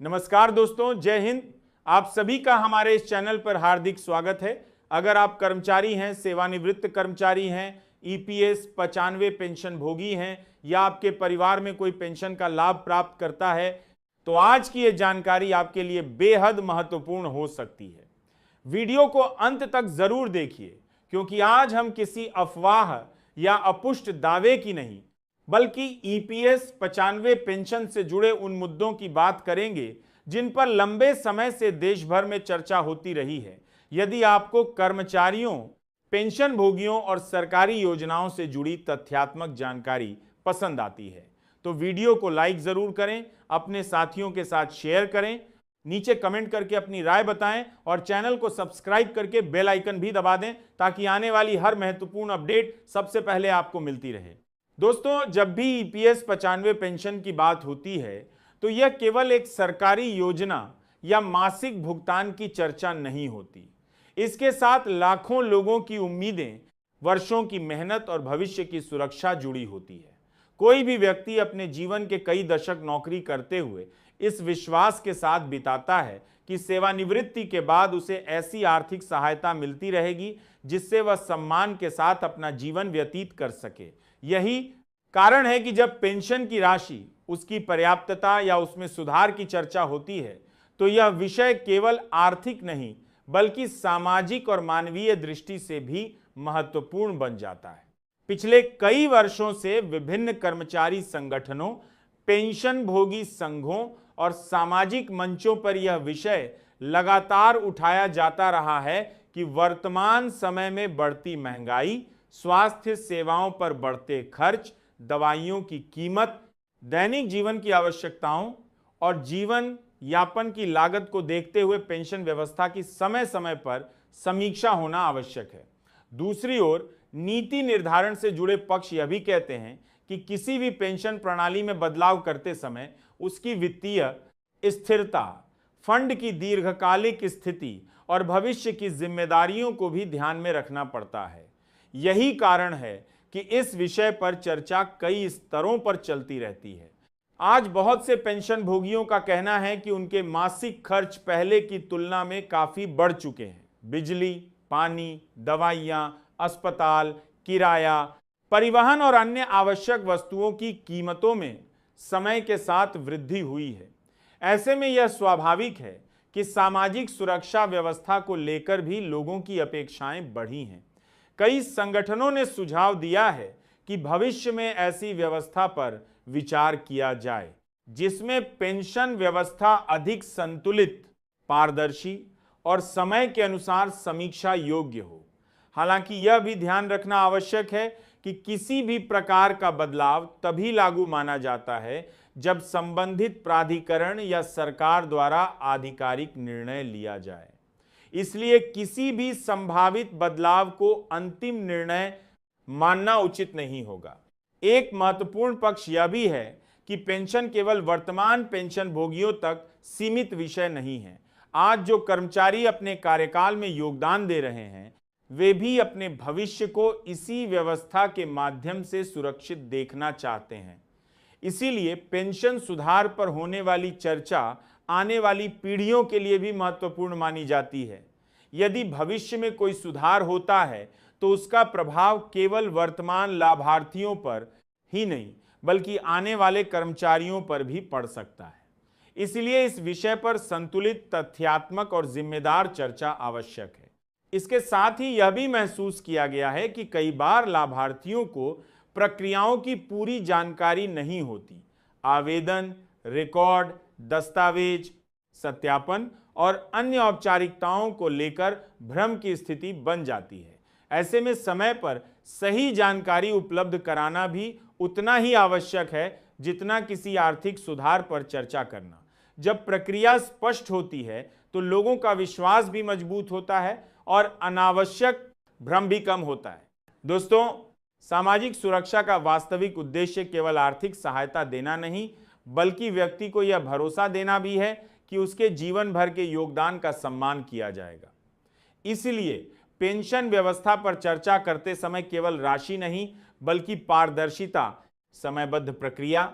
नमस्कार दोस्तों, जय हिंद। आप सभी का हमारे इस चैनल पर हार्दिक स्वागत है। अगर आप कर्मचारी हैं, सेवानिवृत्त कर्मचारी हैं, ईपीएस 95 पेंशन भोगी हैं या आपके परिवार में कोई पेंशन का लाभ प्राप्त करता है, तो आज की यह जानकारी आपके लिए बेहद महत्वपूर्ण हो सकती है। वीडियो को अंत तक जरूर देखिए, क्योंकि आज हम किसी अफवाह या अपुष्ट दावे की नहीं, बल्कि ईपीएस 95 पेंशन से जुड़े उन मुद्दों की बात करेंगे जिन पर लंबे समय से देश भर में चर्चा होती रही है। यदि आपको कर्मचारियों, पेंशन भोगियों और सरकारी योजनाओं से जुड़ी तथ्यात्मक जानकारी पसंद आती है तो वीडियो को लाइक जरूर करें, अपने साथियों के साथ शेयर करें, नीचे कमेंट करके अपनी राय बताएं और चैनल को सब्सक्राइब करके बेल आइकन भी दबा दें ताकि आने वाली हर महत्वपूर्ण अपडेट सबसे पहले आपको मिलती रहे। दोस्तों, जब भी ईपीएस 95 पेंशन की बात होती है तो यह केवल एक सरकारी योजना या मासिक भुगतान की चर्चा नहीं होती। इसके साथ लाखों लोगों की उम्मीदें, वर्षों की मेहनत और भविष्य की सुरक्षा जुड़ी होती है। कोई भी व्यक्ति अपने जीवन के कई दशक नौकरी करते हुए इस विश्वास के साथ बिताता है कि सेवानिवृत्ति के बाद उसे ऐसी आर्थिक सहायता मिलती रहेगी जिससे वह सम्मान के साथ अपना जीवन व्यतीत कर सके। यही कारण है कि जब पेंशन की राशि, उसकी पर्याप्तता या उसमें सुधार की चर्चा होती है तो यह विषय केवल आर्थिक नहीं बल्कि सामाजिक और मानवीय दृष्टि से भी महत्वपूर्ण बन जाता है। पिछले कई वर्षों से विभिन्न कर्मचारी संगठनों, पेंशन भोगी संघों और सामाजिक मंचों पर यह विषय लगातार उठाया जाता रहा है कि वर्तमान समय में बढ़ती महंगाई, स्वास्थ्य सेवाओं पर बढ़ते खर्च, दवाइयों की कीमत, दैनिक जीवन की आवश्यकताओं और जीवन यापन की लागत को देखते हुए पेंशन व्यवस्था की समय समय पर समीक्षा होना आवश्यक है। दूसरी ओर नीति निर्धारण से जुड़े पक्ष यह भी कहते हैं कि किसी भी पेंशन प्रणाली में बदलाव करते समय उसकी वित्तीय स्थिरता, फंड की दीर्घकालिक स्थिति और भविष्य की जिम्मेदारियों को भी ध्यान में रखना पड़ता है। यही कारण है कि इस विषय पर चर्चा कई स्तरों पर चलती रहती है। आज बहुत से पेंशन भोगियों का कहना है कि उनके मासिक खर्च पहले की तुलना में काफी बढ़ चुके हैं। बिजली, पानी, दवाइयां, अस्पताल, किराया, परिवहन और अन्य आवश्यक वस्तुओं की कीमतों में समय के साथ वृद्धि हुई है। ऐसे में यह स्वाभाविक है कि सामाजिक सुरक्षा व्यवस्था को लेकर भी लोगों की अपेक्षाएं बढ़ी हैं। कई संगठनों ने सुझाव दिया है कि भविष्य में ऐसी व्यवस्था पर विचार किया जाए जिसमें पेंशन व्यवस्था अधिक संतुलित, पारदर्शी और समय के अनुसार समीक्षा योग्य हो। हालांकि यह भी ध्यान रखना आवश्यक है कि किसी भी प्रकार का बदलाव तभी लागू माना जाता है जब संबंधित प्राधिकरण या सरकार द्वारा आधिकारिक निर्णय लिया जाए। इसलिए किसी भी संभावित बदलाव को अंतिम निर्णय मानना उचित नहीं होगा। एक महत्वपूर्ण पक्ष यह भी है कि पेंशन केवल वर्तमान पेंशन भोगियों तक सीमित विषय नहीं है। आज जो कर्मचारी अपने कार्यकाल में योगदान दे रहे हैं वे भी अपने भविष्य को इसी व्यवस्था के माध्यम से सुरक्षित देखना चाहते हैं। इसीलिए पेंशन सुधार पर होने वाली चर्चा आने वाली पीढ़ियों के लिए भी महत्वपूर्ण मानी जाती है। यदि भविष्य में कोई सुधार होता है तो उसका प्रभाव केवल वर्तमान लाभार्थियों पर ही नहीं बल्कि आने वाले कर्मचारियों पर भी पड़ सकता है। इसलिए इस विषय पर संतुलित, तथ्यात्मक और जिम्मेदार चर्चा आवश्यक है। इसके साथ ही यह भी महसूस किया गया है कि कई बार लाभार्थियों को प्रक्रियाओं की पूरी जानकारी नहीं होती। आवेदन, रिकॉर्ड, दस्तावेज, सत्यापन और अन्य औपचारिकताओं को लेकर भ्रम की स्थिति बन जाती है। ऐसे में समय पर सही जानकारी उपलब्ध कराना भी उतना ही आवश्यक है जितना किसी आर्थिक सुधार पर चर्चा करना। जब प्रक्रिया स्पष्ट होती है तो लोगों का विश्वास भी मजबूत होता है और अनावश्यक भ्रम भी कम होता है। दोस्तों, सामाजिक सुरक्षा का वास्तविक उद्देश्य केवल आर्थिक सहायता देना नहीं बल्कि व्यक्ति को यह भरोसा देना भी है कि उसके जीवन भर के योगदान का सम्मान किया जाएगा। इसलिए पेंशन व्यवस्था पर चर्चा करते समय केवल राशि नहीं बल्कि पारदर्शिता, समयबद्ध प्रक्रिया,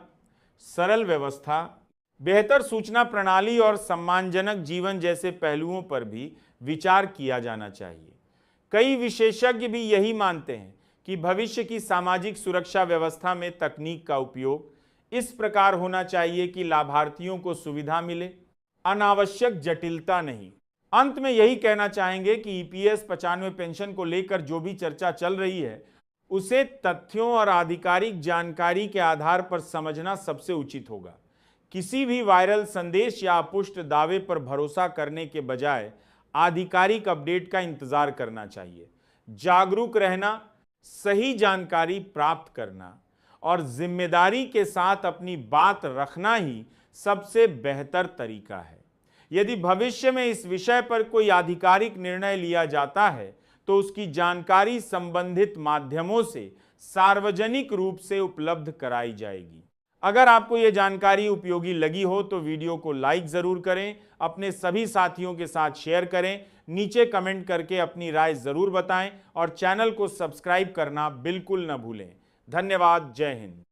सरल व्यवस्था, बेहतर सूचना प्रणाली और सम्मानजनक जीवन जैसे पहलुओं पर भी विचार किया जाना चाहिए। कई विशेषज्ञ भी यही मानते हैं कि भविष्य की सामाजिक सुरक्षा व्यवस्था में तकनीक का उपयोग इस प्रकार होना चाहिए कि लाभार्थियों को सुविधा मिले, अनावश्यक जटिलता नहीं। अंत में यही कहना चाहेंगे कि ईपीएस 95 पेंशन को लेकर जो भी चर्चा चल रही है उसे तथ्यों और आधिकारिक जानकारी के आधार पर समझना सबसे उचित होगा। किसी भी वायरल संदेश या अपुष्ट दावे पर भरोसा करने के बजाय आधिकारिक अपडेट का इंतजार करना चाहिए। जागरूक रहना, सही जानकारी प्राप्त करना और जिम्मेदारी के साथ अपनी बात रखना ही सबसे बेहतर तरीका है। यदि भविष्य में इस विषय पर कोई आधिकारिक निर्णय लिया जाता है तो उसकी जानकारी संबंधित माध्यमों से सार्वजनिक रूप से उपलब्ध कराई जाएगी। अगर आपको यह जानकारी उपयोगी लगी हो तो वीडियो को लाइक जरूर करें, अपने सभी साथियों के साथ शेयर करें, नीचे कमेंट करके अपनी राय जरूर बताएं और चैनल को सब्सक्राइब करना बिल्कुल न भूलें। धन्यवाद। जय हिंद।